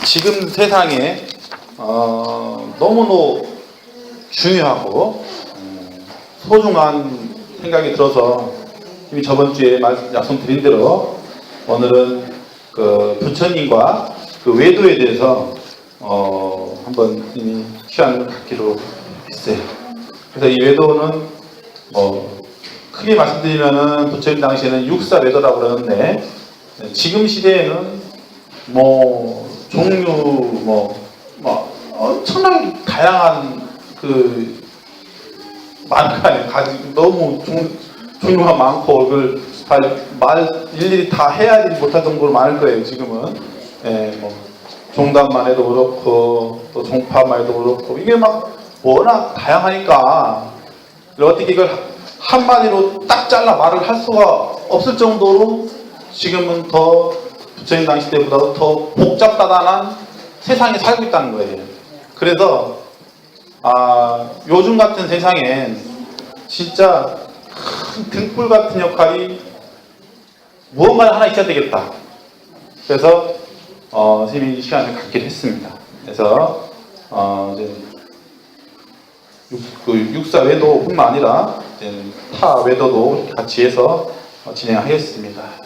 지금 세상에 너무도 중요하고 소중한 생각이 들어서 이미 저번 주에 약속드린 대로 오늘은 그 부처님과 그 외도에 대해서 한번 이미 시간을 갖기로 했어요. 그래서 이 외도는 크게 말씀드리면은 부처님 당시에는 육사 외도라고 그러는데 지금 시대에는 종류 엄청나게 다양한 많은 거 아니에요. 너무 종류가 많고 그걸 일일이 다 헤아리지 못할 정도로 많을 거예요. 지금은 종단만 해도 그렇고 또 종파만 해도 그렇고 이게 워낙 다양하니까 어떻게 이걸 한마디로 딱 잘라 말을 할 수가 없을 정도로 지금은 더 부처님 당시 때보다도 더 복잡다단한 세상에 살고 있다는 거예요. 그래서 요즘 같은 세상엔 진짜 큰 등불 같은 역할이 무언가 하나 있어야 되겠다. 그래서 선생님이 이 시간을 갖기로 했습니다. 그래서 이제 육사 외도뿐만 아니라 이제 타 외도도 같이 해서 진행하겠습니다.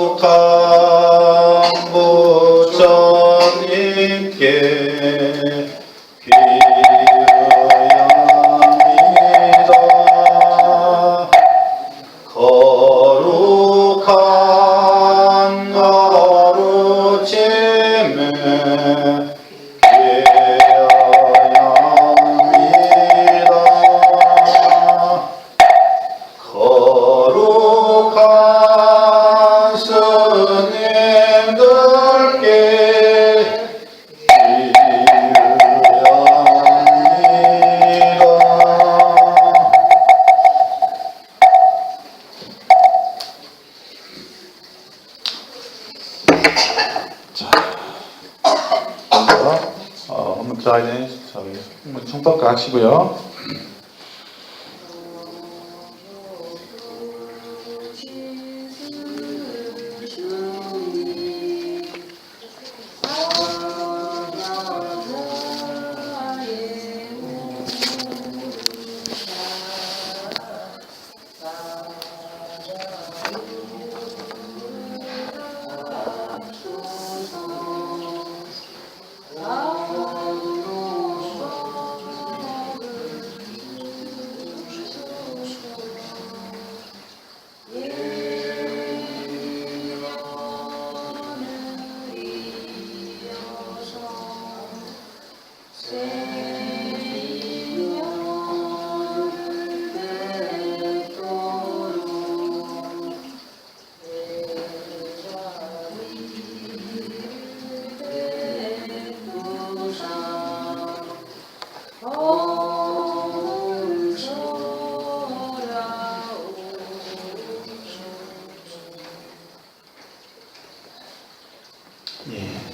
거룩한 부처님께 귀의합니다. 거룩한 거룩침에 거룩한 스님들께 자, 먼저 한번 들어가기 전에 한번 총독 하시고요.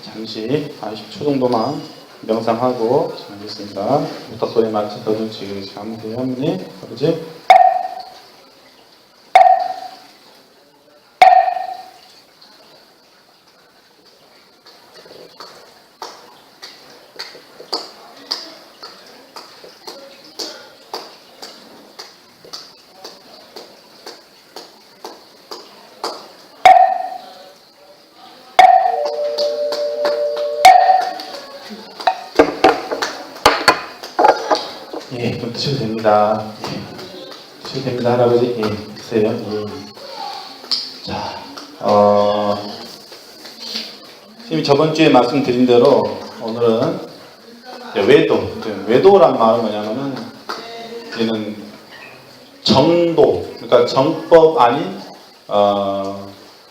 잠시 10초 정도만 명상하고 하겠습니다. 부터 소리에 맞춰 더좀 지금 하면 돼요, 할머니, 아버지. 좀 드셔도 됩니다. 드셔도 됩니다, 할아버지. 드세요. 자, 선생님이 저번 주에 말씀드린 대로 오늘은 외도란 말은 뭐냐면은 얘는 정도, 그러니까 정법 아닌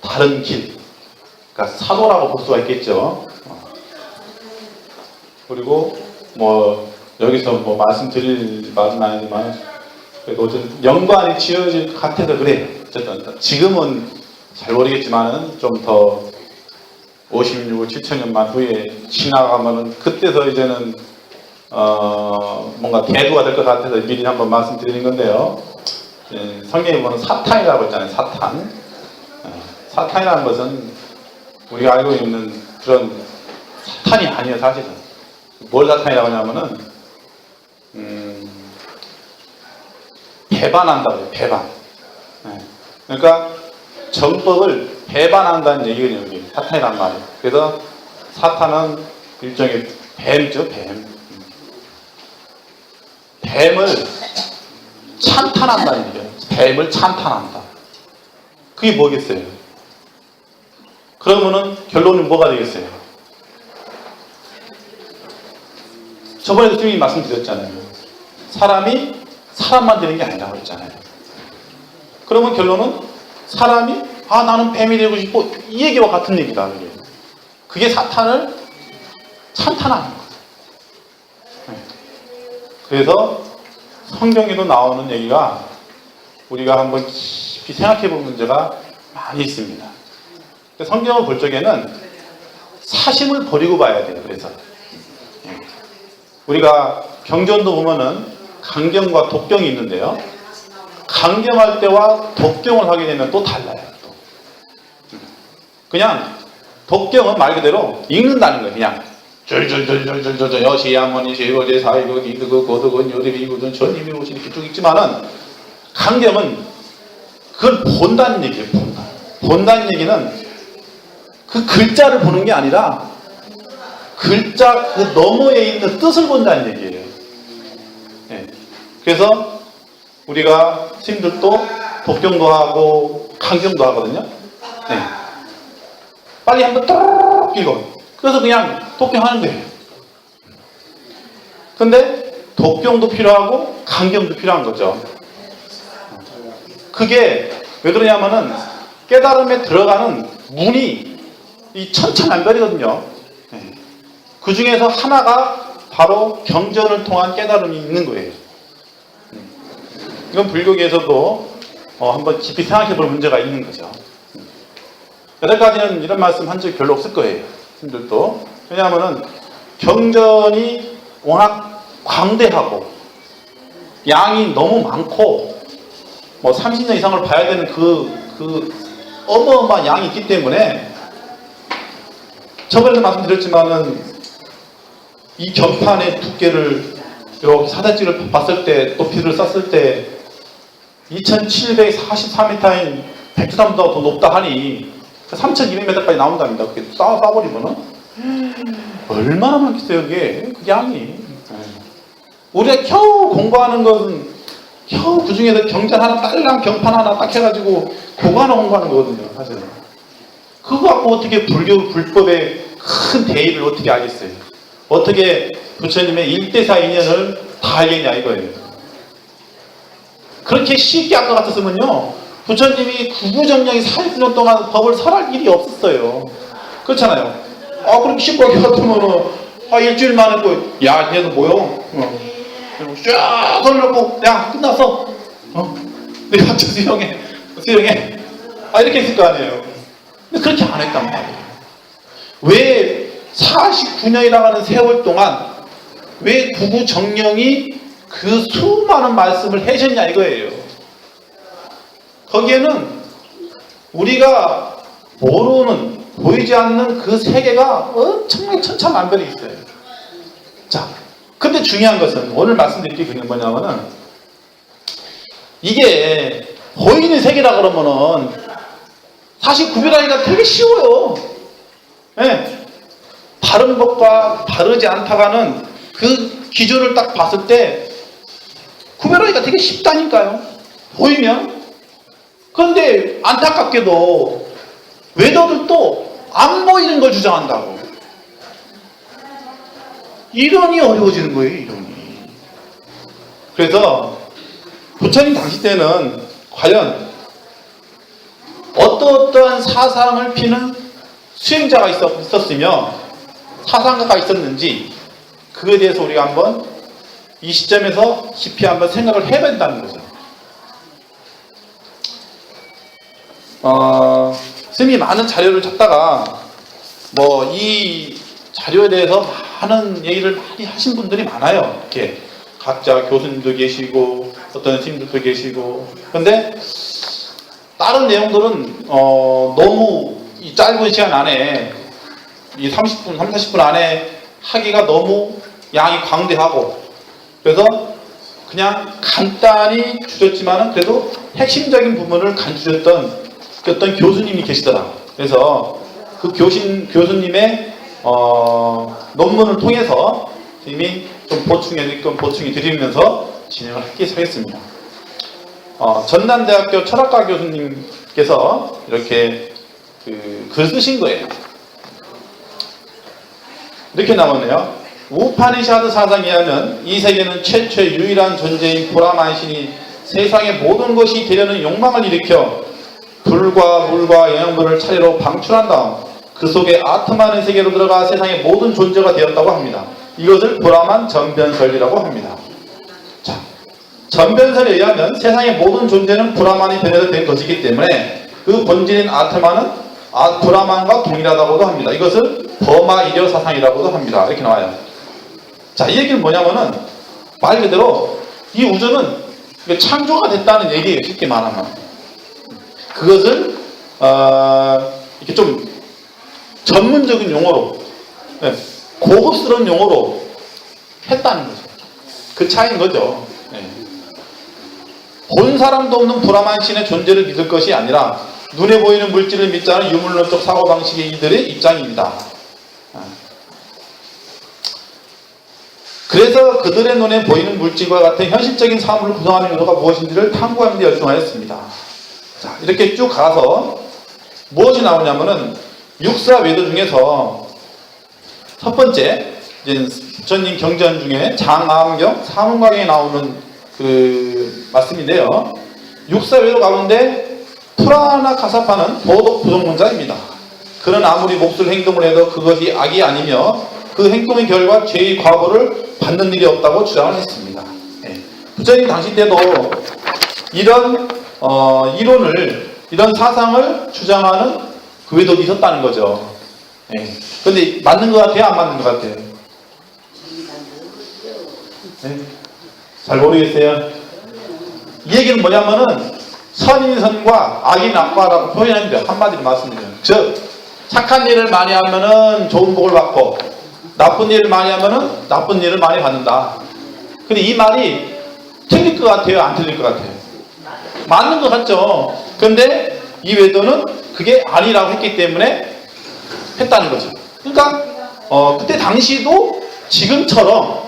다른 길, 그러니까 사도라고 볼 수가 있겠죠. 그리고 여기서 말씀드릴 말은 아니지만 그래도 연관이 지어질 것 같아서 그래요. 어쨌든 지금은 잘 모르겠지만은 좀 더 56, 7천년만 후에 지나가면은 그때서 이제는 뭔가 대두가 될 것 같아서 미리 한번 말씀드리는 건데요. 성경에 보면 사탄이라고 했잖아요. 사탄. 사탄이라는 것은 우리가 알고 있는 그런 사탄이 아니에요. 사실은. 뭘 사탄이라고 하냐면은 배반한다고 해요. 배반. 그러니까 정법을 배반한다는 얘기거든요. 여기 사탄이란 말이에요. 그래서 사탄은 일종의 뱀이죠. 뱀을 찬탄한다는 얘기예요. 뱀을 찬탄한다. 그게 뭐겠어요? 그러면은 결론은 뭐가 되겠어요? 저번에도 선생님이 말씀드렸잖아요. 사람이 사람만 되는 게 아니라고 했잖아요. 그러면 결론은 사람이 나는 뱀이 되고 싶어 이 얘기와 같은 얘기다. 그게 사탄을 찬탄하는 거예요. 그래서 성경에도 나오는 얘기가 우리가 한번 깊이 생각해 볼 문제가 많이 있습니다. 성경을 볼 적에는 사심을 버리고 봐야 돼요. 그래서 우리가 경전도 보면은 강경과 독경이 있는데요. 강경할 때와 독경을 하게 되면 또 달라요. 그냥 독경은 말 그대로 읽는다는 거예요. 그냥 줄줄줄줄줄줄 여시야머니 제거제 사이고 기드고 고드건 요리비구든 전임이 오시 이렇게 쭉 읽지만은 강경은 그걸 본다는 얘기예요. 본다는 얘기는 그 글자를 보는 게 아니라 글자 그 너머에 있는 뜻을 본다는 얘기예요. 그래서 우리가 스님들도 독경도 하고 강경도 하거든요. 빨리 한번 뚜루룩 읽어. 그래서 그냥 독경하는 거예요. 근데 독경도 필요하고 강경도 필요한 거죠. 그게 왜 그러냐면은 깨달음에 들어가는 문이 이 천차만별이거든요. 그 중에서 하나가 바로 경전을 통한 깨달음이 있는 거예요. 이건 불교계에서도 한번 깊이 생각해 볼 문제가 있는 거죠. 여태까지는 이런 말씀 한 적이 별로 없을 거예요. 분들도. 왜냐하면은 경전이 워낙 광대하고 양이 너무 많고 뭐 30년 이상을 봐야 되는 그 어마어마한 양이 있기 때문에 저번에도 말씀드렸지만은 이 견판의 두께를 이렇게 사대지를 봤을 때 높이를 썼을 때 2744m인 백두산보다 더 높다 하니 3200m까지 나온답니다. 그렇게 쌓아버리면은 얼마나 많겠어요. 그게 양이. 우리가 겨우 공부하는 것은 겨우 그 중에서 경전 하나 딸랑 경판 하나 딱 해가지고 그거 하나 공부하는 거거든요. 사실은. 그거 갖고 어떻게 불법의 큰 대의를 어떻게 알겠어요? 어떻게 부처님의 1대4 인연을 다 알겠냐 이거예요. 그렇게 쉽게 할 것 같았으면요 부처님이 구구정령이 49년 동안 법을 설할 일이 없었어요. 그렇잖아요. 그렇게 쉽게 할 것 같으면은 일주일 만에 야 얘는 뭐요? 쫙 돌려놓고 야 끝났어. 내가 수영해 이렇게 했을 거 아니에요. 근데 그렇게 안 했단 말이에요. 왜 49년이라고 하는 세월 동안 왜 구구정령이 그 수많은 말씀을 해주셨냐 이거예요. 거기에는 우리가 모르는 보이지 않는 그 세계가 엄청나게 천차만별이 있어요. 자, 근데 중요한 것은 오늘 말씀드릴 게 그게 뭐냐면은 이게 보이는 세계라 그러면은 사실 구별하기가 되게 쉬워요. 바른 것과 바르지 않다가는 그 기준을 딱 봤을 때 구별하기가 되게 쉽다니까요. 보이면. 그런데 안타깝게도 외도들도 안 보이는 걸 주장한다고. 이론이 어려워지는 거예요. 이론이. 그래서 부처님 당시 때는 과연 어떠한 사상을 피는 수행자가 있었으며 사상가가 있었는지 그거에 대해서 우리가 한번 이 시점에서 깊이 한번 생각을 해야 된다는 거죠. 스님이 많은 자료를 찾다가 뭐 이 자료에 대해서 많은 얘기를 많이 하신 분들이 많아요. 이렇게 각자 교수님도 계시고 어떤 스님들도 계시고. 근데 다른 내용들은 너무 이 짧은 시간 안에 이 30분, 40분 안에 하기가 너무 양이 광대하고, 그래서 그냥 간단히 주셨지만은 그래도 핵심적인 부분을 간주셨던 어떤 교수님이 계시더라. 그래서 그 교수님의 논문을 통해서 이미 좀 보충해 드리면서 진행을 하겠습니다. 전남대학교 철학과 교수님께서 이렇게 글 쓰신 거예요. 이렇게 나오네요. 우파니샤드 사상에 의하면 이 세계는 최초의 유일한 존재인 브라만신이 세상의 모든 것이 되려는 욕망을 일으켜 불과 물과 영양분을 차례로 방출한 다음 그 속에 아트만의 세계로 들어가 세상의 모든 존재가 되었다고 합니다. 이것을 브라만 전변설이라고 합니다. 자, 전변설에 의하면 세상의 모든 존재는 브라만이 변해서 된 것이기 때문에 그 본질인 아트만은 브라만과 동일하다고도 합니다. 이것을 버마이려 사상이라고도 합니다. 이렇게 나와요. 자, 이 얘기는 뭐냐면은 말 그대로 이 우주는 창조가 됐다는 얘기예요. 쉽게 말하면. 그것을 이렇게 좀 전문적인 용어로, 고급스러운 용어로 했다는 거죠. 그 차이인 거죠. 본 사람도 없는 브라만신의 존재를 믿을 것이 아니라 눈에 보이는 물질을 믿자는 유물론적 사고방식의 이들의 입장입니다. 그래서 그들의 눈에 보이는 물질과 같은 현실적인 사물을 구성하는 요소가 무엇인지를 탐구하는 데 열중하였습니다. 자, 이렇게 쭉 가서 무엇이 나오냐면은 육사 외도 중에서 첫 번째, 이제 부처님 경전 중에 장암경 사문강에 나오는 그 말씀인데요. 육사 외도 가운데 프라나 카사파는 도덕 부정론자입니다. 그는 아무리 몹쓸 행동을 해도 그것이 악이 아니며 그 행동의 결과 죄의 과보를 받는 일이 없다고 주장을 했습니다. 부처님 당시 때도 이런 이론을, 이런 사상을 주장하는 그 외도도 있었다는 거죠. 근데 맞는 것 같아요? 안 맞는 것 같아요? 잘 모르겠어요. 이 얘기는 뭐냐면은 선인 선과 악인 악과라고 표현합니다. 한마디로 말씀드려요. 즉 착한 일을 많이 하면은 좋은 복을 받고 나쁜 일을 많이 하면은 나쁜 일을 많이 받는다. 근데 이 말이 틀릴 것 같아요? 안 틀릴 것 같아요? 맞는 것 같죠? 근데 이 외도는 그게 아니라고 했기 때문에 했다는 거죠. 그러니까 그때 당시도 지금처럼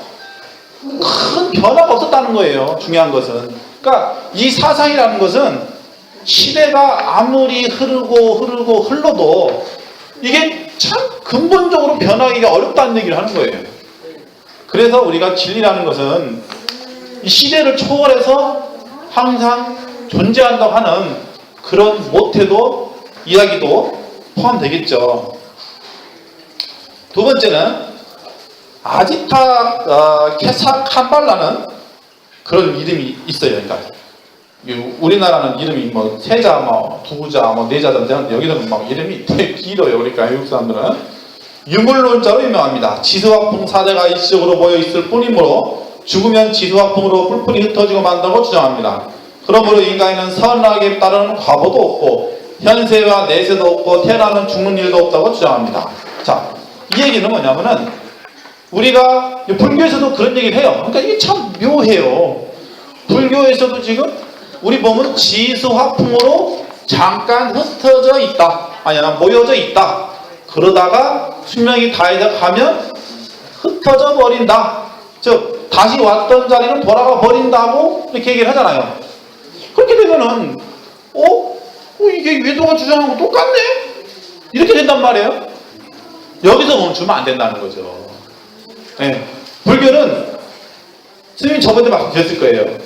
큰 변화가 없었다는 거예요. 중요한 것은. 그러니까 이 사상이라는 것은 시대가 아무리 흘러도 이게 참 근본적으로 변하기가 어렵다는 얘기를 하는 거예요. 그래서 우리가 진리라는 것은 이 시대를 초월해서 항상 존재한다고 하는 그런 모태도 이야기도 포함되겠죠. 두 번째는 아지타 케사캄발라는 그런 이름이 있어요. 그러니까 우리나라는 이름이 뭐 세자, 뭐 두자, 뭐 네자던데 하는데 여기서는 막 이름이 되게 길어요. 그러니까 외국 사람들은 유물론자로 유명합니다. 지수화풍 사대가 일시적으로 모여 있을 뿐이므로 죽으면 지수화풍으로 뿔뿔이 흩어지고 만다고 주장합니다. 그러므로 인간에는 선악에 따르는 과보도 없고 현세와 내세도 없고 태어나는 죽는 일도 없다고 주장합니다. 자, 이 얘기는 뭐냐면은 우리가 불교에서도 그런 얘기를 해요. 그러니까 이게 참 묘해요. 불교에서도 지금 우리 몸은 지수화풍으로 잠깐 흩어져 있다. 아니야, 모여져 있다. 그러다가 수명이 다해져 가면 흩어져 버린다. 즉 다시 왔던 자리로 돌아가 버린다고 이렇게 얘기를 하잖아요. 그렇게 되면은 이게 외도가 주장한 거 똑같네? 이렇게 된단 말이에요. 여기서 멈추면 안 된다는 거죠. 불교는 스님이 저번에 말씀드렸을 거예요.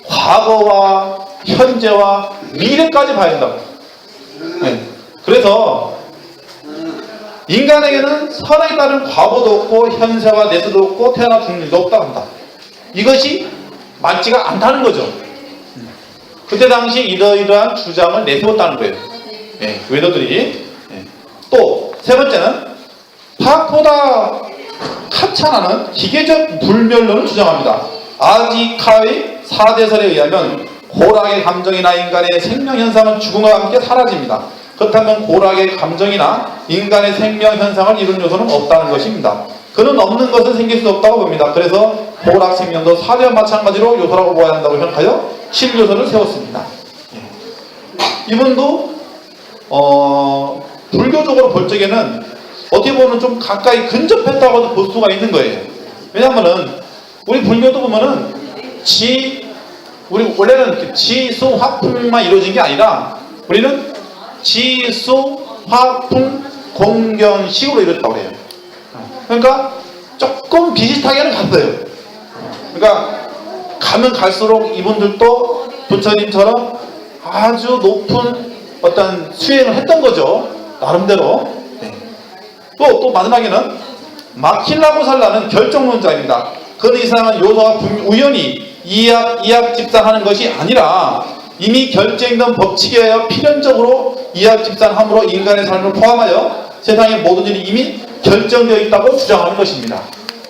과거와 현재와 미래까지 봐야 된다고. 그래서 인간에게는 선악에 따른 과거도 없고 현세와 내세도 없고 태어나 죽는 일도 없다고 한다. 이것이 맞지가 않다는 거죠. 그때 당시 이러이러한 주장을 내세웠다는 거예요. 외도들이. 또 세 번째는 파악보다 카차나는 기계적 불멸론을 주장합니다. 아지카의 4대설에 의하면 고락의 감정이나 인간의 생명현상은 죽음과 함께 사라집니다. 그렇다면 고락의 감정이나 인간의 생명현상을 이룬 요소는 없다는 것입니다. 그는 없는 것은 생길 수 없다고 봅니다. 그래서 고락 생명도 사대와 마찬가지로 요소라고 보아야 한다고 생각하여 7요소를 세웠습니다. 이분도 불교적으로 볼 적에는 어떻게 보면 좀 가까이 근접했다고도 볼 수가 있는 거예요. 왜냐하면은 우리 불교도 보면은 우리 원래는 지수 화풍만 이루어진 게 아니라 우리는 지수 화풍 공견식으로 이뤘다고 해요. 그러니까 조금 비슷하게는 갔어요. 그러니까 가면 갈수록 이분들도 부처님처럼 아주 높은 어떤 수행을 했던 거죠. 나름대로. 또 마지막에는 마킬라고살라는 결정론자입니다. 그 이상은 요소가 우연히 이합집산하는 것이 아니라 이미 결정된 법칙에 의하여 필연적으로 이합집산함으로 인간의 삶을 포함하여 세상의 모든 일이 이미 결정되어 있다고 주장하는 것입니다.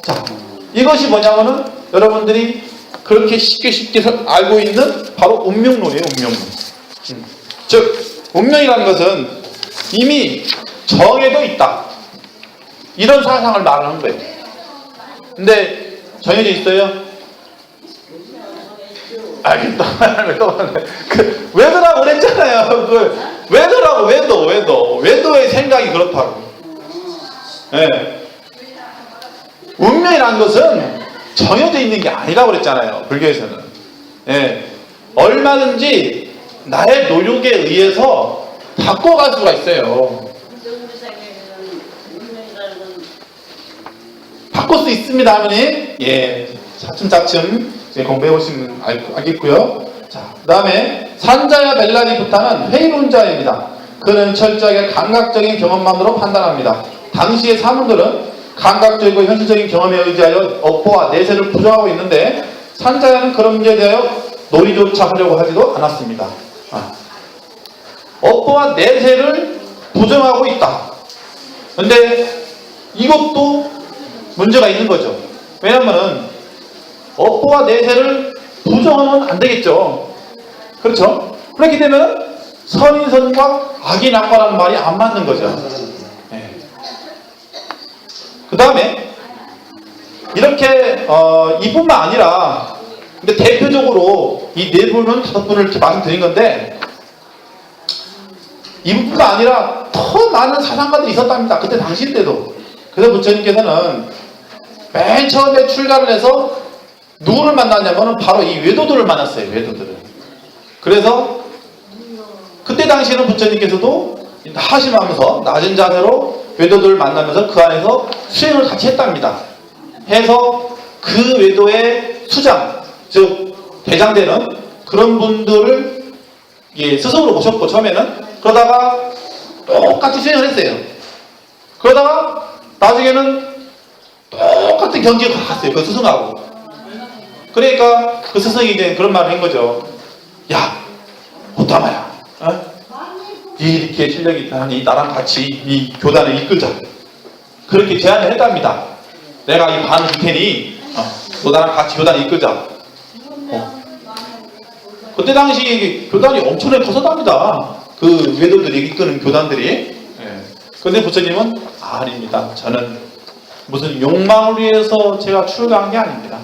자, 이것이 뭐냐면은 여러분들이 그렇게 쉽게 알고 있는 바로 운명론이에요. 운명론. 즉 운명이라는 것은 이미 정해져 있다, 이런 사상을 말하는 거예요. 근데 정해져 있어요? 외도라고 그랬잖아요. 외도라고. 외도의 생각이 그렇다고. 네. 운명이라는 것은 정해져 있는 게 아니라고 그랬잖아요. 불교에서는. 네. 얼마든지 나의 노력에 의해서 바꿔갈 수가 있어요. 바꿀 수 있습니다, 할머니. 예, 차츰차츰 공부해 보시면 알겠고요. 자, 그 다음에 산자야 벨라디부타는 회의론자입니다. 그는 철저하게 감각적인 경험만으로 판단합니다. 당시의 사문들은 감각적이고 현실적인 경험에 의지하여 업보와 내세를 부정하고 있는데 산자야는 그런 문제에 대하여 논의조차 하려고 하지도 않았습니다. 업보와 내세를 부정하고 있다. 근데 이것도 문제가 있는 거죠. 왜냐하면 업보와 내세를 부정하면 안 되겠죠. 그렇죠? 그렇게 되면 선이 선과 악이 악과라는 말이 안 맞는 거죠. 네. 그 다음에 이렇게 이뿐만 아니라 근데 대표적으로 이 네 분은 5분을 이렇게 말씀드린 건데 이뿐만 아니라 더 많은 사상가들이 있었답니다. 그때 당시 때도. 그래서 부처님께서는 맨 처음에 출가를 해서 누구를 만났냐면 바로 이 외도들을 만났어요. 외도들을. 그래서 그때 당시에는 부처님께서도 하심하면서 낮은 자세로 외도들을 만나면서 그 안에서 수행을 같이 했답니다. 해서 그 외도의 수장, 즉 대장되는 그런 분들을 스승으로 모셨고 처음에는 그러다가 똑같이 수행을 했어요. 그러다가 나중에는 똑같은 경지에 갔어요. 그 스승하고. 그러니까 그 스승이 이제 그런 말을 한 거죠. 야, 오타마야, 이렇게 실력이 있다니 나랑 같이 이 교단을 이끌자. 그렇게 제안을 했답니다. 내가 이 반을 줄 테니 너 나랑 같이 교단을 이끌자. 그때 당시 교단이 엄청나게 커졌답니다. 그 외도들이 이끄는 교단들이. 그런데 부처님은 아닙니다. 저는 무슨 욕망을 위해서 제가 출가한 게 아닙니다.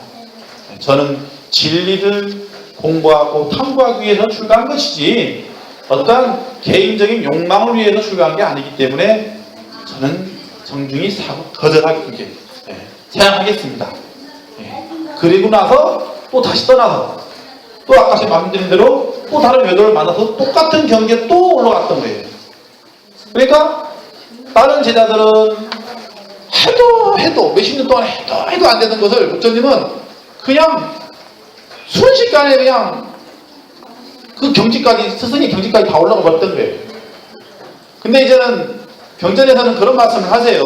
저는 진리를 공부하고 탐구하기 위해서 출가한 것이지 어떠한 개인적인 욕망을 위해서 출가한 게 아니기 때문에 저는 정중히 거절하게 사양하겠습니다. 그리고 나서 또 다시 떠나서 또 아까 제가 말씀드린 대로 또 다른 외도를 만나서 똑같은 경지에 또 올라갔던 거예요. 그러니까 다른 제자들은 해도 몇십 년 동안 해도 안 되는 것을 부처님은 그냥 순식간에 그냥 그 경지까지, 스승의 경지까지 다 올라가 버렸던 거예요. 근데 이제는 경전에서는 그런 말씀을 하세요.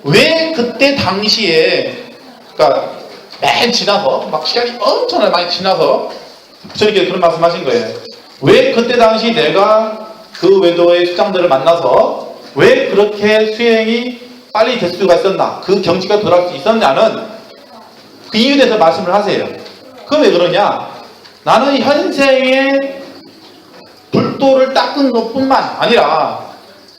왜 그때 당시에, 그러니까 맨 지나서 막 시간이 엄청나게 많이 지나서 부처님께서 그런 말씀 하신 거예요. 왜 그때 당시 내가 그 외도의 수장들을 만나서 왜 그렇게 수행이 빨리 될 수가 있었나? 그 경지가 돌아갈 수 있었냐는 그 이유에 대해서 말씀을 하세요. 그럼 왜 그러냐? 나는 현생에 불도를 닦은 것뿐만 아니라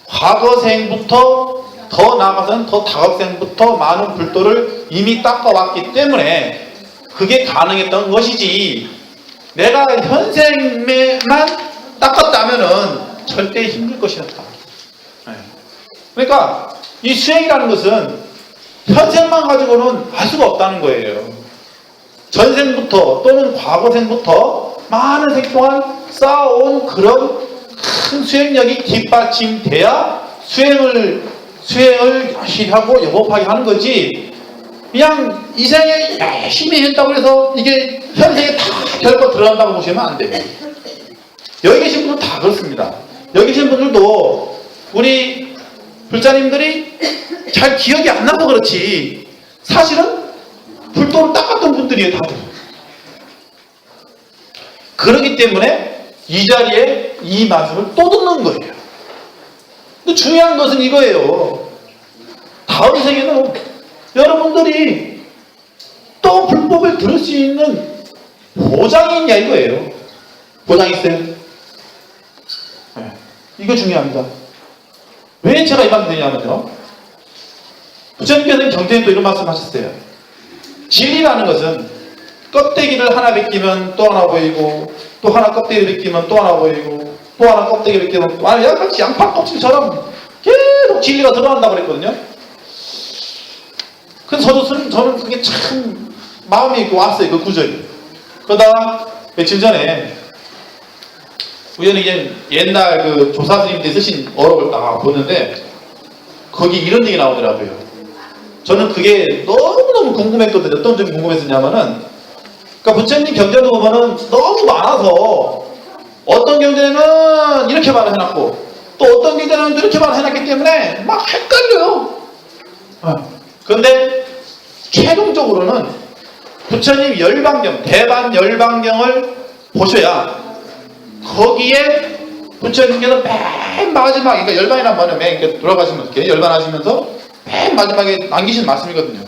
과거생부터 더 나아가서는 더 다각생부터 많은 불도를 이미 닦아왔기 때문에 그게 가능했던 것이지, 내가 현생에만 닦았다면은 절대 힘들 것이었다. 그러니까 이 수행이라는 것은 현생만 가지고는 알 수가 없다는 거예요. 전생부터 또는 과거생부터 많은 생 동안 쌓아온 그런 큰 수행력이 뒷받침돼야 수행을 열심히 하고 영업하게 하는 거지, 그냥 이 생에 열심히 했다고 해서 이게 현생에 다 결코 들어간다고 보시면 안 돼요. 여기 계신 분들은 다 그렇습니다. 여기 계신 분들도 우리 불자님들이 잘 기억이 안 나서 그렇지 사실은 불도를 닦았던 분들이에요, 다들. 그렇기 때문에 이 자리에 이 말씀을 또 듣는 거예요. 근데 중요한 것은 이거예요. 다음 생에는 여러분들이 또 불법을 들을 수 있는 보장이 있냐 이거예요. 보장이 있어요? 네. 이거 중요합니다. 왜 제가 이 말씀 드리냐면요, 부처님께서는 경전에 또 이런 말씀 하셨어요. 진리라는 것은 껍데기를 하나 벗기면 또 하나 보이고, 또 하나 껍데기를 벗기면 또 하나 보이고, 또 하나 껍데기를 벗기면 또 하나, 약간 양파 껍질처럼 계속 진리가 들어간다고 그랬거든요. 그래서 저는 그게 참 마음이 왔어요, 그 구절이. 그러다가 며칠 전에 우연히 이제 옛날 그 조사 스님들이 쓰신 어록을 딱 보는데 거기 이런 얘기 나오더라고요. 저는 그게 너무너무 궁금했거든요. 어떤 점이 궁금했었냐면은, 그러니까 부처님 경전을 보면은 너무 많아서 어떤 경전에는 이렇게 말을 해놨고 또 어떤 경전에는 이렇게 말을 해놨기 때문에 막 헷갈려요. 그런데 최종적으로는 부처님 열반경, 대반 열반경을 보셔야 거기에 부처님께서 맨 마지막에, 그러니까 열반이란 말은 맨 이렇게 돌아가시면서 이렇게 열반하시면서 맨 마지막에 남기신 말씀이거든요.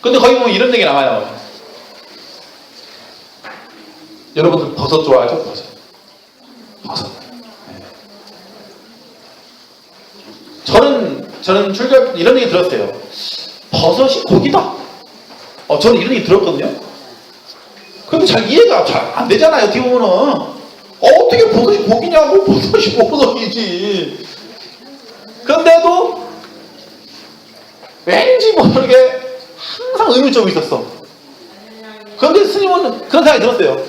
근데 거기 보면 이런 얘기 나와요. 여러분들 버섯 좋아하죠? 버섯. 네. 저는 출결 이런 얘기 들었어요. 버섯이 고기다. 저는 이런 얘기 들었거든요. 근데 잘 이해가 잘 안 되잖아요. 어떻게 보면은 어떻게 버섯이 고기냐고. 버섯이 버섯이지. 그런데도 왠지 모르게 항상 의문점이 있었어. 그런데 스님은 그런 생각이 들었어요.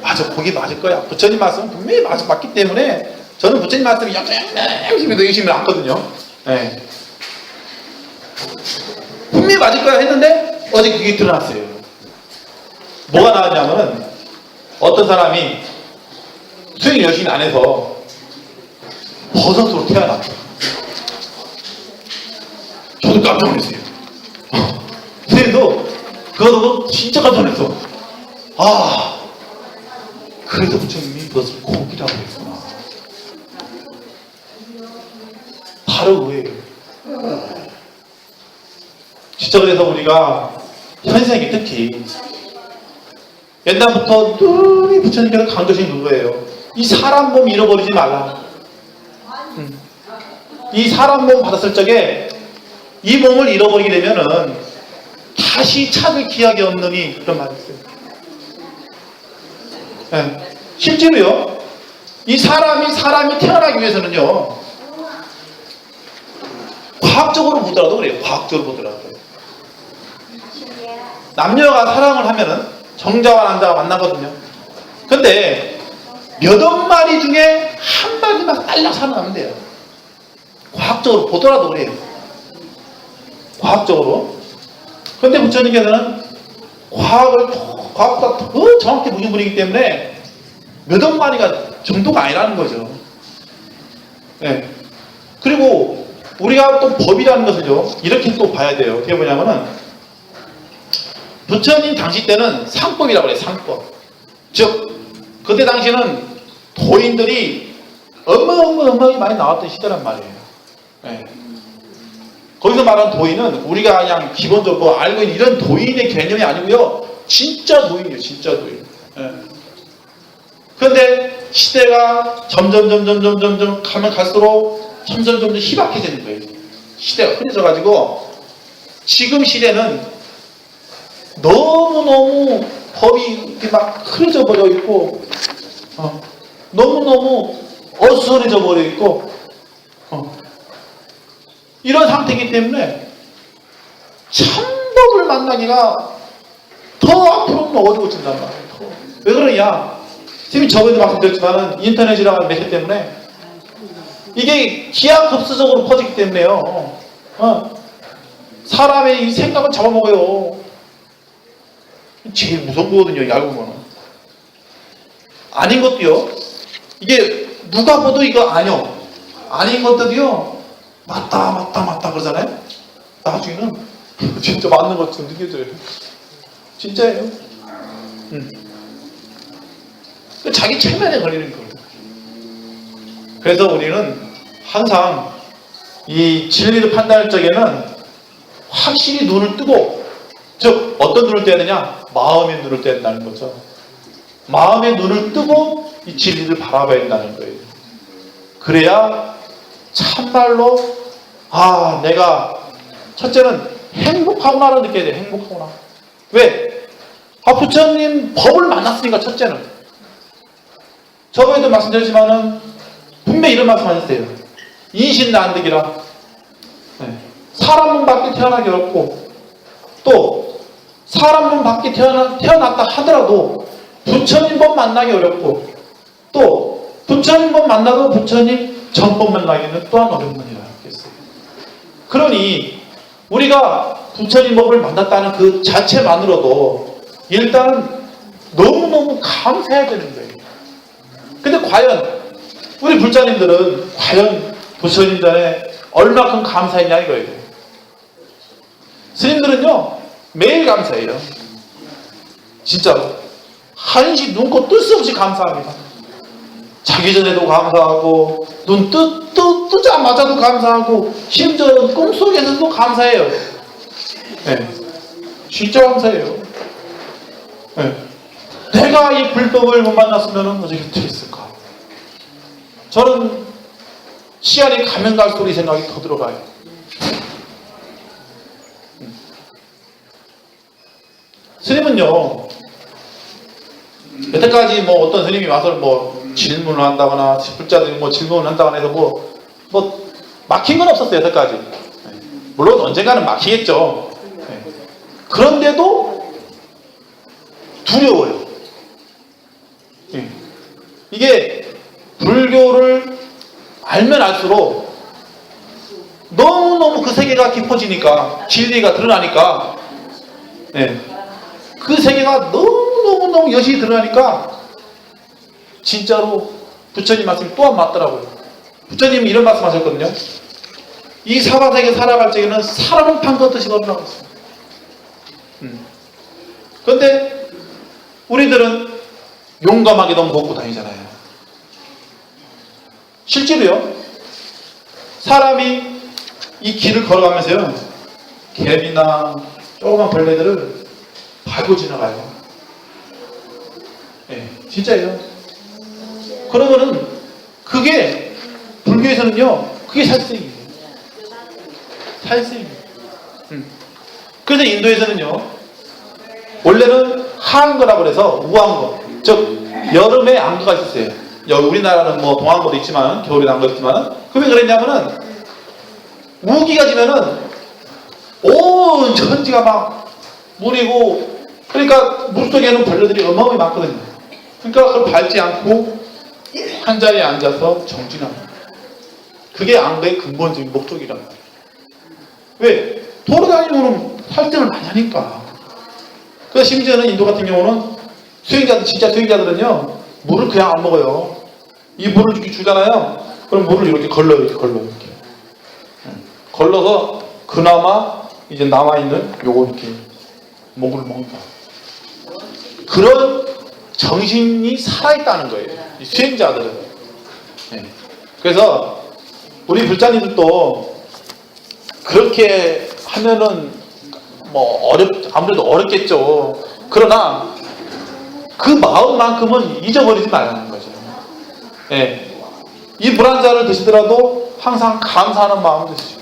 맞아, 고기 맞을 거야. 부처님 말씀은 분명히 맞기 때문에 저는 부처님 말씀이 열심히 안거든요. 네. 분명히 맞을 거야 했는데 어제 그게 드러났어요. 뭐가 나왔냐면은 어떤 사람이 수행을 열심히 안 해서 버섯으로 태어났죠. 저도 깜짝 놀랐어요. 수행도 그거 진짜 깜짝 놀랐어. 그래서 부처님이 버섯을 고기라고 했구나. 바로 의외예요. 진짜 그래서 우리가 현생에 특히 옛날부터 늘 부처님께서 강조하신 그거예요. 이 사람 몸 잃어버리지 말라. 이 사람 몸 받았을 적에 이 몸을 잃어버리게 되면은 다시 찾을 기약이 없느니, 그런 말이 있어요. 네. 실제로요, 이 사람이 태어나기 위해서는요, 과학적으로 보더라도 그래요. 과학적으로 보더라도 남녀가 사랑을 하면은 정자와 남자가 만나거든요. 근데 몇억 마리 중에 한 마리만 딸랑 살아나면 돼요. 과학적으로 보더라도 그래요. 과학적으로. 근데 부처님께서는 과학보다 더 정확히 보신 분이기 때문에 몇억 마리가 정도가 아니라는 거죠. 네. 그리고 우리가 또 법이라는 것을요, 이렇게 또 봐야 돼요. 어떻게 보냐면은, 부처님 당시 때는 상법이라고 그래요. 상법. 즉 그때 당시에는 도인들이 어마어마하게 많이 나왔던 시대란 말이에요. 네. 거기서 말하는 도인은 우리가 그냥 기본적으로 알고 있는 이런 도인의 개념이 아니고요. 진짜 도인이에요. 진짜 도인. 예. 그런데 시대가 점점 가면 갈수록 점점 희박해지는 거예요. 시대가 흔해져가지고 지금 시대는 너무너무 법이 이렇게 막 흐려져 버려 있고 너무너무 어수선해져 버려 있고 이런 상태이기 때문에 참법을 만나기가 더 앞으로는 어려워진단 말이에요. 왜 그러냐? 지금 저번에도 말씀드렸지만 인터넷이라는 매체 때문에 이게 기하급수적으로 퍼지기 때문에요. 사람의 이 생각을 잡아먹어요. 제일 무서운 거거든요. 이 알고 보면 아닌 것도요. 이게 누가 봐도 이거 아니요. 아닌 것들도요. 맞다 그러잖아요. 나중에는 진짜 맞는 것처럼 느껴져요. 진짜예요. 자기 체면에 걸리는 거예요. 그래서 우리는 항상 이 진리를 판단할 적에는 확실히 눈을 뜨고, 즉 어떤 눈을 떼야 되냐? 마음의 눈을 떼야 된다는 거죠. 마음의 눈을 뜨고 이 진리를 바라봐야 된다는 거예요. 그래야 참말로 내가 첫째는 행복하구나를 느껴야 돼요. 행복하구나. 왜? 부처님 법을 만났으니까. 첫째는 저번에도 말씀드렸지만은 분명히 이런 말씀하셨어요. 인신난득이라. 사람 몸 밖에 태어나기 어렵고, 또 사람 몸 밖에 태어났다 하더라도 부처님 법 만나기 어렵고, 또 부처님 법 만나도 부처님 전법 만나기는 또한 어렵느니라 했어요. 그러니 우리가 부처님 법을 만났다는 그 자체만으로도 일단은 너무너무 감사해야 되는 거예요. 근데 과연 우리 불자님들은 과연 부처님 전에 얼마큼 감사했냐 이거예요. 스님들은요 매일 감사해요. 진짜로 한시 눈코 뜰 수 없이 감사합니다. 자기 전에도 감사하고 눈 뜨자마자도 감사하고 심지어 꿈속에서도 감사해요. 진짜 감사해요. 내가 이 불법을 못 만났으면 어떻게 됐을까? 저는 시간이 가면 갈수록 이 생각이 더 들어가요. 스님은요, 여태까지 어떤 스님이 와서 질문을 한다거나, 불자들이 질문을 한다거나 해서 막힌 건 없었어요, 여태까지. 물론 언젠가는 막히겠죠. 그런데도 두려워요. 이게 불교를 알면 알수록 너무너무 그 세계가 깊어지니까, 진리가 드러나니까, 그 세계가 너무너무 여실히 드러나니까 진짜로 부처님 말씀이 또한 맞더라고요. 부처님이 이런 말씀 하셨거든요. 이 사바세계 살아갈 적에는 사람을 판거듯이 걸어나고 있어요. 그런데 우리들은 용감하게 너무 걷고 다니잖아요. 실제로요, 사람이 이 길을 걸어가면서요, 개미나 조그만 벌레들을 밟고 지나가요. 진짜예요. 그러면은 그게 불교에서는요, 그게 살생이에요. 살생이에요. 그래서 인도에서는요, 원래는 한거라고 해서 우한거, 즉 여름에 안거가 있었어요. 우리나라는 동안거도 있지만 겨울에 안거 있지만, 그게 왜 그랬냐면은 우기가 지면은 온 천지가 막 물이고, 그러니까 물속에는 벌레들이 어마어마하게 많거든요. 그러니까 그걸 밟지 않고 한 자리에 앉아서 정진합니다. 그게 안거의 근본적인 목적이란 말이에요. 왜? 돌아다니면 활동을 많이 하니까. 그래서 심지어는 인도 같은 경우는 수행자들, 진짜 수행자들은요, 물을 그냥 안 먹어요. 이 물을 이렇게 주잖아요. 그럼 물을 이렇게 걸러요. 이렇게. 걸러서 그나마 이제 남아있는 요거 이렇게 목을 먹는다. 그런 정신이 살아있다는 거예요, 이 수행자들은. 그래서 우리 불자님들도 그렇게 하면은 뭐 아무래도 어렵겠죠. 그러나 그 마음만큼은 잊어버리지 말라는 거죠. 예. 이 물 한 잔을 드시더라도 항상 감사하는 마음 드시고.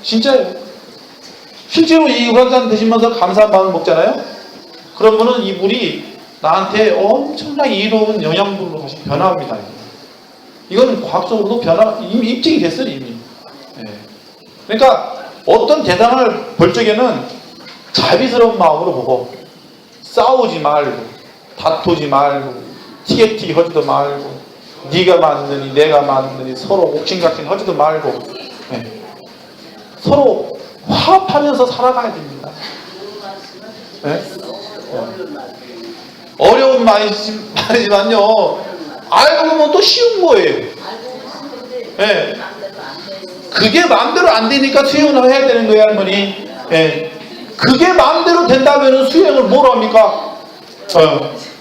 진짜예요. 실제로 이 물 한 잔 드시면서 감사한 마음을 먹잖아요. 그러면은 이 물이 나한테 엄청나게 이로운 영양분으로 다시 변화합니다. 이건 과학적으로도 이미 입증이 됐어요, 이미. 예. 그러니까 어떤 대상을 볼 적에는 자비스러운 마음으로 보고, 싸우지 말고, 다투지 말고, 티격태기 하지도 말고, 네가 맞느니 내가 맞느니 서로 옥신각신 하지도 말고, 예. 서로 화합하면서 살아가야 됩니다. 예? 어려운 말이지만요, 알고 보면 또 쉬운 거예요. 예. 그게 마음대로 안 되니까 수행을 해야 되는 거예요, 할머니. 예. 그게 마음대로 된다면 수행을 뭐로 합니까?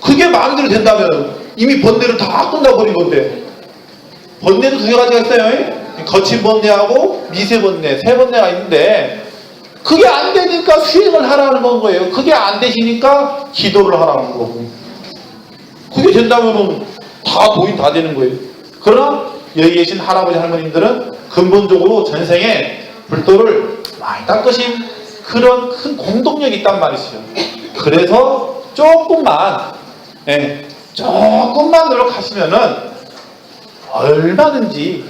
그게 마음대로 된다면 이미 번뇌를 다 끝나버린 건데. 번뇌도 두 가지가 있어요. 거친 번뇌하고 미세 번뇌, 세 번뇌가 있는데, 그게 안 되니까 수행을 하라는 건 거예요. 그게 안 되시니까 기도를 하라는 거고. 그게 된다면 다 도인 다 되는 거예요. 그러나 여기 계신 할아버지 할머님들은 근본적으로 전생에 불도를 많이 닦으신 그런 큰 공동력이 있단 말이죠. 그래서 조금만 노력하시면은 얼마든지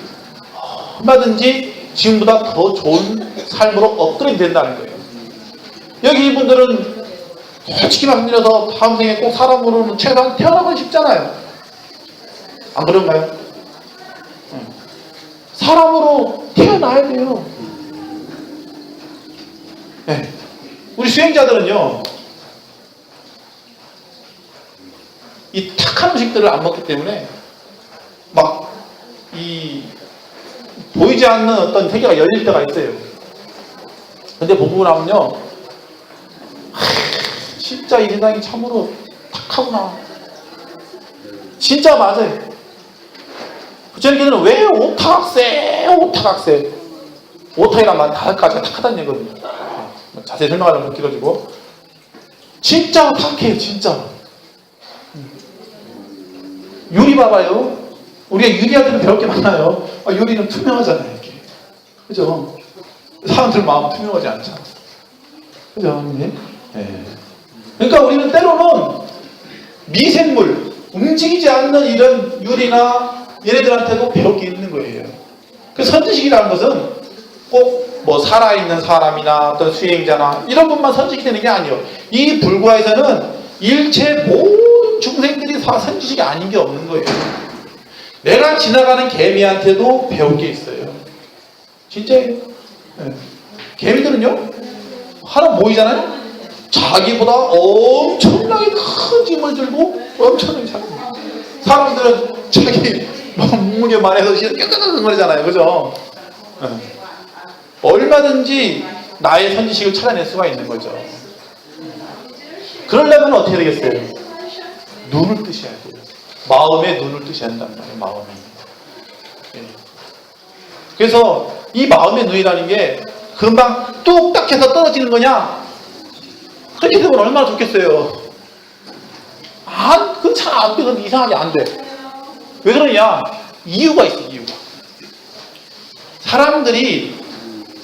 지금보다 더 좋은 삶으로 업그레이드 된다는 거예요. 여기 이분들은 솔직히 말씀드려서 다음 생에 꼭 사람으로는 최소한 태어나고 싶잖아요. 안 그런가요? 사람으로 태어나야 돼요. 네. 우리 수행자들은요, 이 탁한 음식들을 안 먹기 때문에 보이지 않는 어떤 세계가 열릴 때가 있어요. 근데 보고 나면요, 진짜 이 세상이 참으로 탁하구나. 진짜 맞아요. 부처님께서는 왜 오탁이란 말 5가지가 탁하다는 얘기거든요. 자세히 설명하려면 못 길어지고. 진짜 탁해요, 진짜. 유리 봐봐요. 우리가 유리한테는 배울 게 많아요. 유리는 투명하잖아요, 이렇게. 그죠? 사람들 마음 투명하지 않잖아. 그죠? 네. 그러니까 우리는 때로는 미생물, 움직이지 않는 이런 유리나 얘네들한테도 배울 게 있는 거예요. 그 선지식이라는 것은 꼭 살아있는 사람이나 어떤 수행자나 이런 분만 선지식이 되는 게 아니에요. 이 불과에서는 일체 모든 중생들이 선지식이 아닌 게 없는 거예요. 내가 지나가는 개미한테도 배울 게 있어요. 진짜예요. 네. 개미들은요, 하나 모이잖아요. 자기보다 엄청나게 큰 짐을 들고 엄청나게 잡니다. 사람들은 자기 몸무게만 해서 깨끗한 거리잖아요. 그죠? 네. 얼마든지 나의 선지식을 찾아낼 수가 있는 거죠. 그러려면 어떻게 되겠어요? 눈을 뜨셔야 돼요. 마음에 눈을 뜨셔야 한단 말이에요. 마음에. 네. 그래서 이 마음의 눈이라는 게 금방 뚝딱 해서 떨어지는 거냐? 그렇게 되면 얼마나 좋겠어요. 그건 잘 안 돼. 그건 이상하게 안 돼. 왜 그러냐? 이유가 있어, 이유가. 사람들이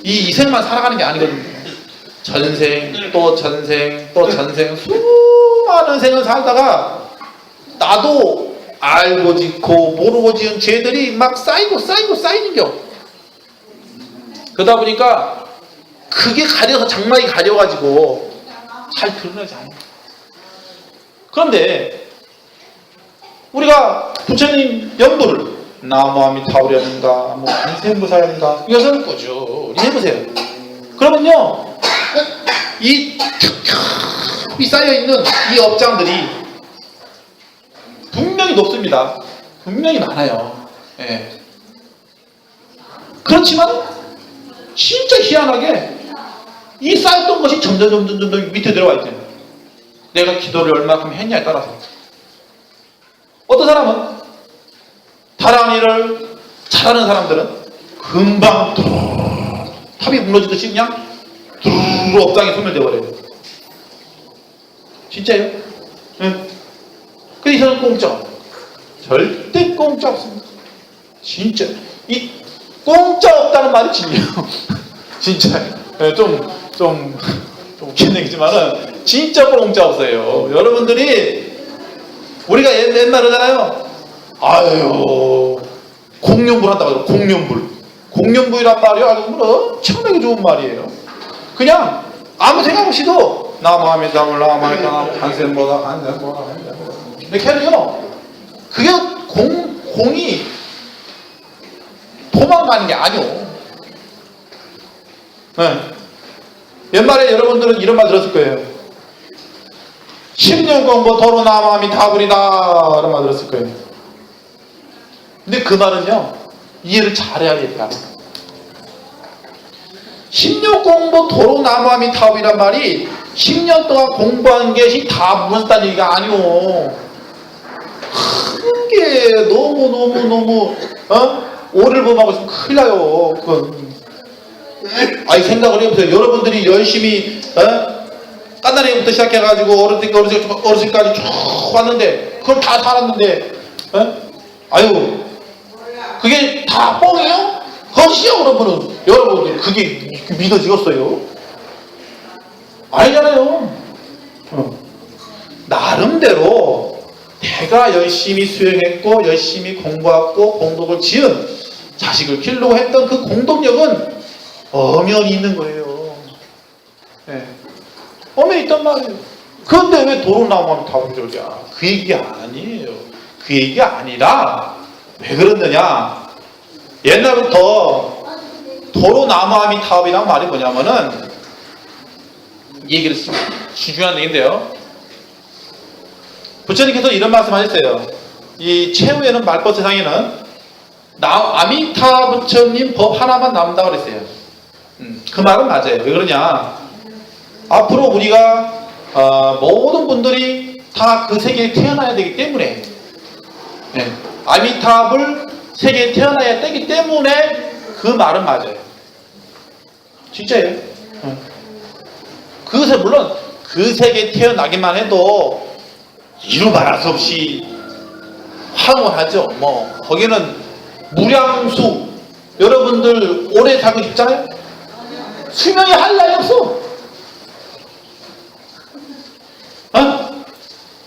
이 이생만 살아가는 게 아니거든요. 전생, 또 전생, 또 전생, 수많은 생을 살다가 나도 알고 짓고 모르고 지은 죄들이 막 쌓이는 겨. 그러다 보니까 그게 가려서 장막이 가려가지고 잘 드러나지 않아요. 그런데 우리가 부처님 연부를 나무아미타오련인가 관세음보살인가 이것을 꾸준히 해보세요. 그러면요, 이 쌓여있는 이 업장들이 분명히 높습니다. 분명히 많아요. 예. 그렇지만 진짜 희한하게 이 쌓였던 것이 점점 밑에 들어와 있잖아요. 내가 기도를 얼마큼 했냐에 따라서. 어떤 사람은 다른 일을 잘하는 사람들은 금방 탑이 무너지듯이 그냥 두루루 업장이 소멸돼버려요. 진짜요? 네. 근데 이사는 공짜. 절대 공짜 없습니다. 진짜. 이 공짜 없다는 말이 진리예요. 진짜. 네, 좀 웃긴 얘기지만은 진짜 공짜 없어요. 여러분들이 우리가 옛날에 그러잖아요. 아유, 공룡불 한다고 해요. 공룡불. 공룡불이란 말이요. 아주 엄청나게 좋은 말이에요. 그냥 아무 생각 없이도 나무아미다물 나무아미다물 한센보다 이렇게 하면요. 그게 공이 도망가는 게 아니오. 네. 옛말에 여러분들은 이런 말 들었을 거예요. 10년 공부 도로 나무아미 다불이다 이런 말 들었을 거예요. 근데 그 말은요, 이해를 잘해야겠다. 10년 공부 도로 나무아미 타업이란 말이 10년 동안 공부한 것이 다 무엇이다는 얘기가 아니오. 큰 게 너무 오를 범하고 있으면 큰일 나요. 그건. 아니 생각을 해보세요. 여러분들이 열심히 깐나리부터 시작해가지고 어르신까지 쭉 왔는데 그걸 다 살았는데 아유 그게 다 뻥이에요? 거짓이요. 여러분들 그게 믿어지겠어요? 아니잖아요. 나름대로 내가 열심히 수행했고 열심히 공부하고 공덕을 지은 자식을 키우려고 했던 그 공덕력은 엄연히 있는 거예요. 네. 엄연히 있단 말이에요. 그런데 왜 도로 나무하면 다분절이야? 그 얘기 아니에요. 그 얘기 아니라 왜 그러느냐? 옛날부터 도로 나무아미 타업이란 말이 뭐냐면은 이 얘기를 중요한 얘기인데요. 부처님께서 이런 말씀 하셨어요. 이 최후에는 말법 세상에는 아미타 부처님 법 하나만 남다고 그랬어요. 그 말은 맞아요. 왜 그러냐? 앞으로 우리가 모든 분들이 다 그 세계에 태어나야 되기 때문에 아미타불 세계에 태어나야 되기 때문에 그 말은 맞아요. 진짜예요. 그것에 물론 그 세계에 태어나기만 해도 이루 말할 수 없이 황홀하죠. 뭐 거기는 무량수 여러분들 오래 살고 싶잖아요. 수명이 할 나위 없어.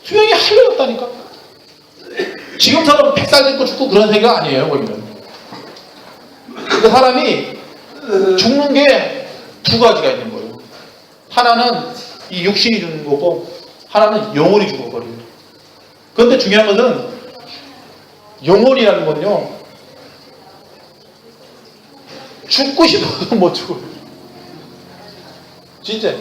수명이 할 나위 없다니까. 지금처럼 100살 됐고 죽고 그런 세계가 아니에요. 거기는. 그 사람이 죽는 게 두 가지가 있는 거예요. 하나는 이 육신이 죽는 거고 하나는 영혼이 죽어버려요. 그런데 중요한 것은 영혼이라는 건요, 죽고 싶어도 못 죽어요. 진짜.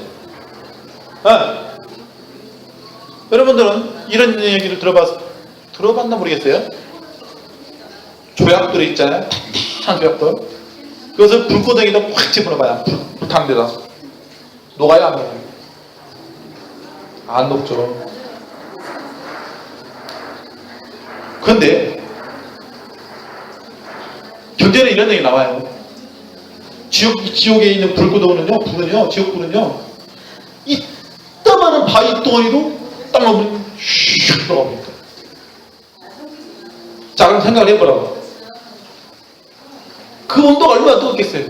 여러분들은 이런 얘기를 들어봤나 모르겠어요. 조약돌이 있잖아요. 탄탄한 조약돌. 그것을 불고덩이에다 확 집어넣어봐요. 불타는 데다. 녹아요, 안 녹아요? 안 녹죠. 그런데 경전에 이런 얘기 나와요. 지옥에 있는 불은요, 지옥불은요, 이 따만한 바위 덩어리도 딱 넣으면 슉 들어갑니다. 자, 그럼 생각을 해보라고. 그 온도가 얼마나 뜨겁겠어요?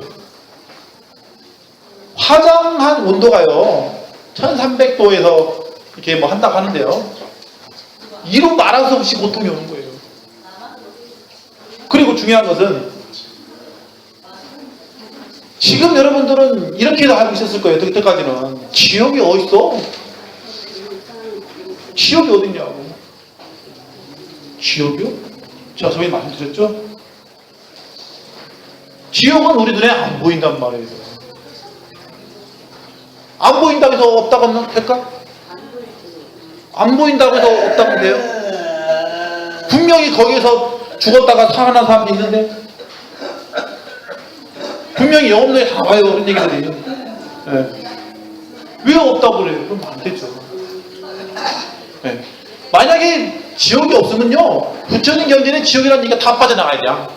화장한 온도가요, 1300도에서 이렇게 뭐 한다고 하는데요, 이루 말할 수 없이 고통이 오는 거예요. 그리고 중요한 것은 지금 여러분들은 이렇게도 알고 있었을 거예요. 그때까지는 지옥이 어딨어? 지옥이 어딨냐고. 지옥이요? 제가 저번에 말씀드렸죠? 지옥은 우리 눈에 안 보인단 말이에요. 안 보인다고 해서 없다고 하면 될까? 안 보인다고 해서 없다고 하면 돼요? 분명히 거기에서 죽었다가 살아난 사람도 있는데 분명히 영혼들이 다 와요. 그런 얘기들이. 네. 왜 없다고 그래요? 그럼 안 되죠. 네. 만약에 지옥이 없으면요, 부처님 경전에 지옥이라는 얘기가 다 빠져나가야 돼요.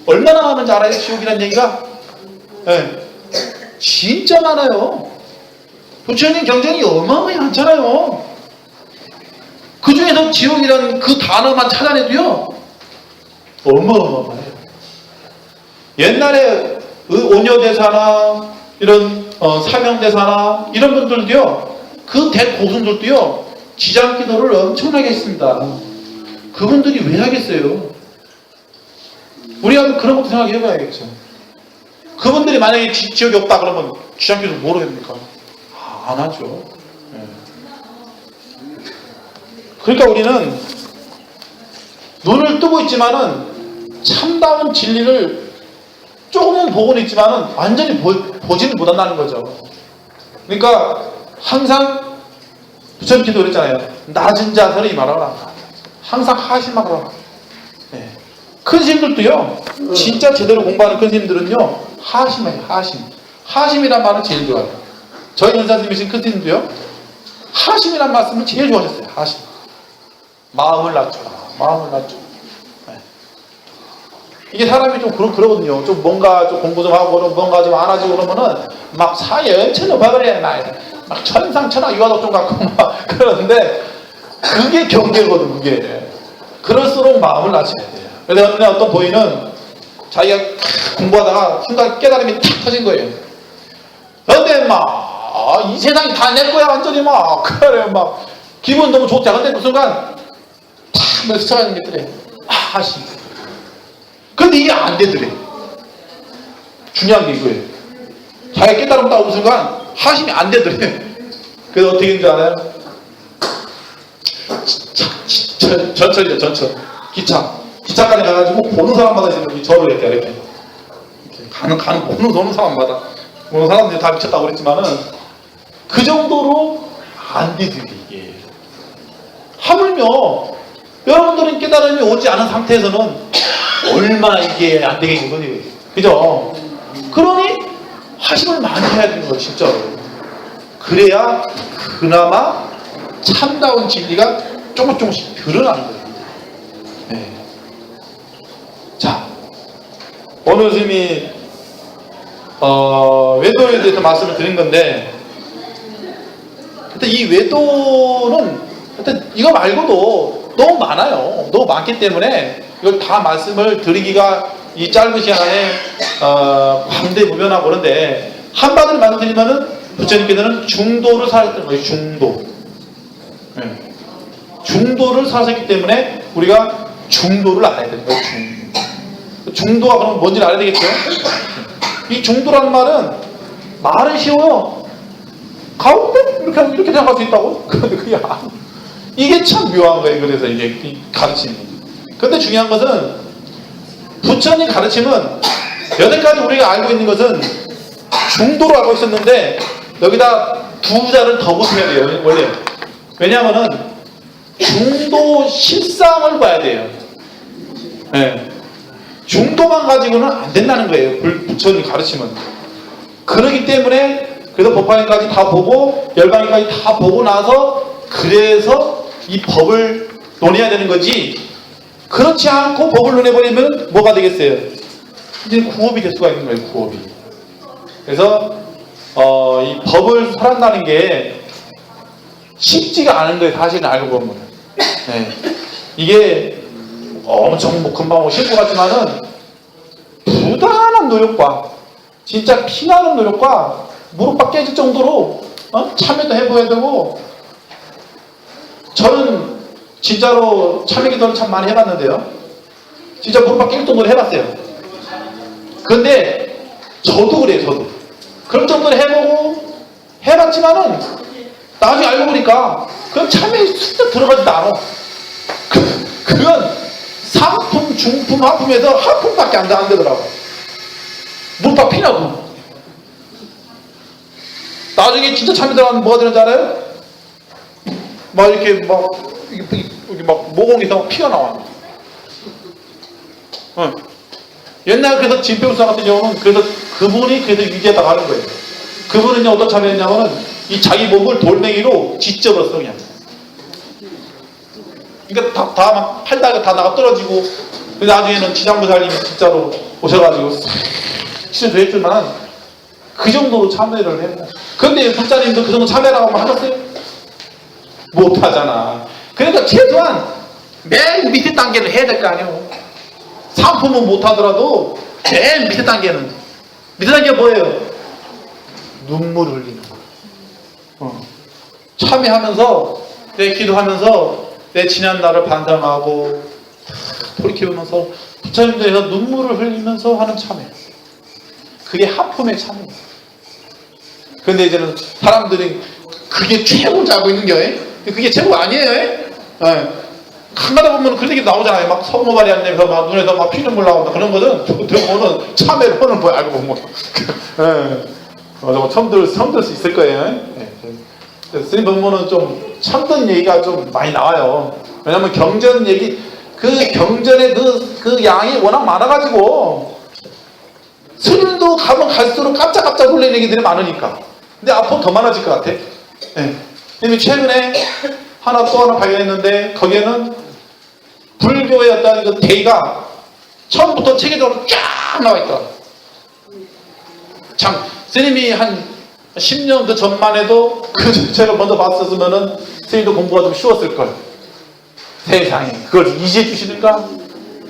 얼마나 많은지 알아요? 지옥이라는 얘기가? 네. 진짜 많아요. 부처님 경전이 어마어마하게 많잖아요. 그 중에서 지옥이라는 그 단어만 찾아내도요, 어마어마해요. 옛날에 온효대사나 이런 사명대사나 이런 분들도요, 그 대고승들도요, 지장기도를 엄청나게 했습니다. 그분들이 왜 하겠어요? 우리가 그런 것도 생각해 봐야겠죠. 그분들이 만약에 지옥이 없다 그러면 지장기도 뭐로 합니까? 안 하죠. 그러니까 우리는 눈을 뜨고 있지만은 참다운 진리를 조금은 보고는 있지만은 완전히 보지는 못한다는 거죠. 그러니까 항상 부처님 기도 그랬잖아요. 낮은 자세로 임하라. 항상 하심하라. 네. 큰 스님들도요, 진짜 제대로 공부하는 큰 스님들은요, 하심이에요. 하심이란 말은 제일 좋아요. 저희 연사님이신 큰 스님도요, 하심이란 말씀을 제일 좋아하셨어요. 하심. 마음을 낮춰라. 네. 이게 사람이 좀 그러거든요. 좀 뭔가 좀 공부 좀 하고 뭔가 좀 안 하지 그러면은 막 사회 엄청 봐버려야 막 천상천하 유화도 좀 갖고 막 그러는데 그게 경계거든. 그게. 그럴수록 마음을 낮춰야 돼요. 그래서 어떤 보이는 자기가 공부하다가 순간 깨달음이 탁 터진 거예요. 근데 막 이 세상이 다 내 거야 완전히 막 그래 막 기분 너무 좋다. 근데 그 순간 탁 스쳐가는 게 있더래. 하심. 근데 이게 안 되더래. 중요한 게 이거예요. 자기가 깨달음 딱 오는 순간 하심이 안 되더래. 그래서 어떻게 했는지 알아요? 전철이죠. 전철. 기차까지 가가지고 보는 사람마다 이렇게 절을 했대요. 이렇게 가는 보는 사람마다 보는 사람들이 다 미쳤다고 그랬지만은 그 정도로 안 되더래 이게. 하물며 여러분들은 깨달음이 오지 않은 상태에서는 얼마나 이게 안 되겠거든요. 그죠? 그러니 하심을 많이 해야 되는 거예요, 진짜로. 그래야 그나마 참다운 진리가 조금씩 드러나는 거예요. 네. 자, 오늘 스님이 외도에 대해서 말씀을 드린 건데, 하여튼 이 외도는 하여튼 이거 말고도 너무 많아요. 너무 많기 때문에 이걸 다 말씀을 드리기가 이 짧은 시간에 광대무변하고 그런데 한마디로 말씀드리면은 부처님께서는 중도를 사셨던 거예요. 중도. 네. 중도를 사셨기 때문에 우리가 중도를 알아야 되는 거예요. 중도가 그럼 뭔지 알아야 되겠죠? 이 중도라는 말은 쉬워요. 가운데 이렇게 생각할 수 있다고? 그런데 그게 이게 참 묘한 거예요. 그래서 이게 가르침이. 근데 중요한 것은 부처님 가르침은 여태까지 우리가 알고 있는 것은 중도로 알고 있었는데 여기다 두 자를 더 붙여야 돼요. 원래. 왜냐하면은 중도 실상을 봐야 돼요. 네. 중도만 가지고는 안 된다는 거예요. 부처님 가르침은. 그러기 때문에 그래서 법화인까지 다 보고 열반인까지 다 보고 나서 그래서 이 법을 논해야 되는 거지. 그렇지 않고 법을 논해버리면 뭐가 되겠어요? 이제 구업이 될 수가 있는 거예요. 구업이. 그래서 이 법을 설한다는 게 쉽지가 않은 거예요. 사실은 알고 보면. 네. 이게 엄청 뭐 금방 쉬울 것 같지만은 부단한 노력과 진짜 피나는 노력과 무릎 깨질 정도로 참여도 해보아야 되고, 저는 진짜로 참여 기도를 참 많이 해봤는데요. 진짜 무릎 깨질 정도로 해봤어요. 근데 저도 그래요. 저도 그런 정도로 해보고 해봤지만은 나중에 알고 보니까 그건 참여에 슬쩍 들어가지도 않아. 그건 상품, 중품, 하품에서 하품밖에 안 되더라고. 무릎 피나고. 나중에 진짜 참여 들어가면 뭐가 되는지 알아요? 막 이렇게 막 모공에서 막 피가 나와. 옛날 그래서 진평수사 같은 경우는 그래서 그분이 그래서 유지하다가 하는 거예요. 그분은 어떤 참여했냐면은 이 자기 몸을 돌멩이로 짓져버렸어 그냥. 그러니까 다 막 팔다가 다 나가 떨어지고, 나중에는 지장부살님이 진짜로 오셔가지고 치료도 했지만 그 정도로 참여를 해요. 그런데 불자님도 그 정도 참여라고 하면 하셨어요? 못하잖아. 그러니까 최소한 맨 밑에 단계는 해야 될 거 아니에요. 상품은 못하더라도 맨 밑에 단계는, 밑에 단계가 뭐예요? 눈물 흘리는 거. 참여하면서, 내 기도하면서 내 지난 날을 반성하고 돌이켜보면서 부처님들에서 눈물을 흘리면서 하는 참여. 그게 하품의 참여예요. 근데 이제는 사람들이 그게 최고인 줄 알고 있는 거예요. 그게 최고 아니에요. 한가다 보면 그런 얘기 나오잖아요. 막 손모발이 안 내면서 막 눈에서 막 피눈물 나온다. 그런 거는 들어보는 참회를 하는 거야. 알고 보면. 처음 들을 수 있을 거예요. 스님 법문은 좀 참된 얘기가 좀 많이 나와요. 왜냐면 경전 얘기, 그 경전의 그 양이 워낙 많아가지고 스님도 가면 갈수록 깜짝깜짝 놀라는 얘기들이 많으니까. 근데 앞으로 더 많아질 것 같아. 스님이 최근에 또 하나 발견했는데 거기에는 불교의 어떤 그 대의가 처음부터 체계적으로 쫙 나와 있다. 참, 스님이 한 10년 그 전만 해도 그 자체를 먼저 봤었으면은 스님도 공부가 좀 쉬웠을걸. 세상에. 그걸 이제 주시는가?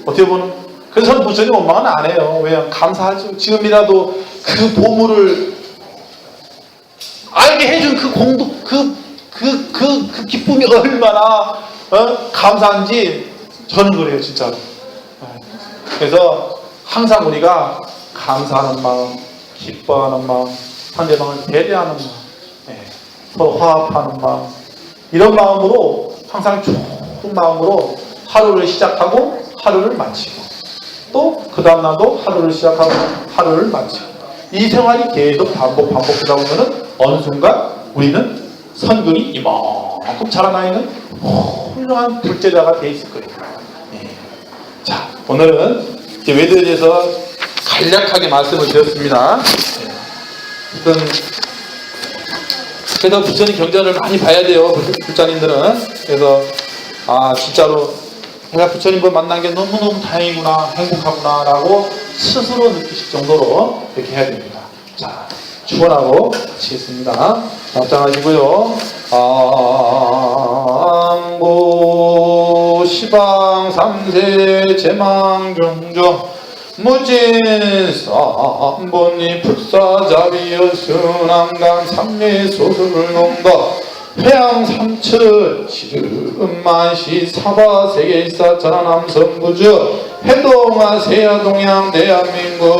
어떻게 보는. 그래서 저는 부처님 원망은 안 해요. 왜냐면 감사하죠. 지금이라도 그 보물을 알게 해준 그 공도, 그 기쁨이 얼마나 감사한지 저는 그래요, 진짜로. 그래서 항상 우리가 감사하는 마음, 기뻐하는 마음, 상대방을 배려하는 마음, 서로 화합하는 마음, 이런 마음으로 항상 좋은 마음으로 하루를 시작하고 하루를 마치고 또 그 다음날도 하루를 시작하고 하루를 마치고 이 생활이 계속 반복되다 보면은 어느 순간 우리는 선근이 이만큼 자라나 있는 훌륭한 불제자가 돼 있을 거예요. 자, 오늘은 외도에 대해서 간략하게 말씀을 드렸습니다. 그래서 부처님 경전을 많이 봐야 돼요, 불자님들은. 그래서 진짜로 내가 부처님을 만난 게 너무너무 다행이구나, 행복하구나 라고 스스로 느끼실 정도로 이렇게 해야 됩니다. 자, 축원하고 마치겠습니다. 답장하시고요. 암고 시방 삼세 제망중중 무진삼본니 불사자비여 순항강 삼리소수를 농다 회양 삼천 지름만시 사바세계일사 전하남성부주 해동아 세야동양 대한민국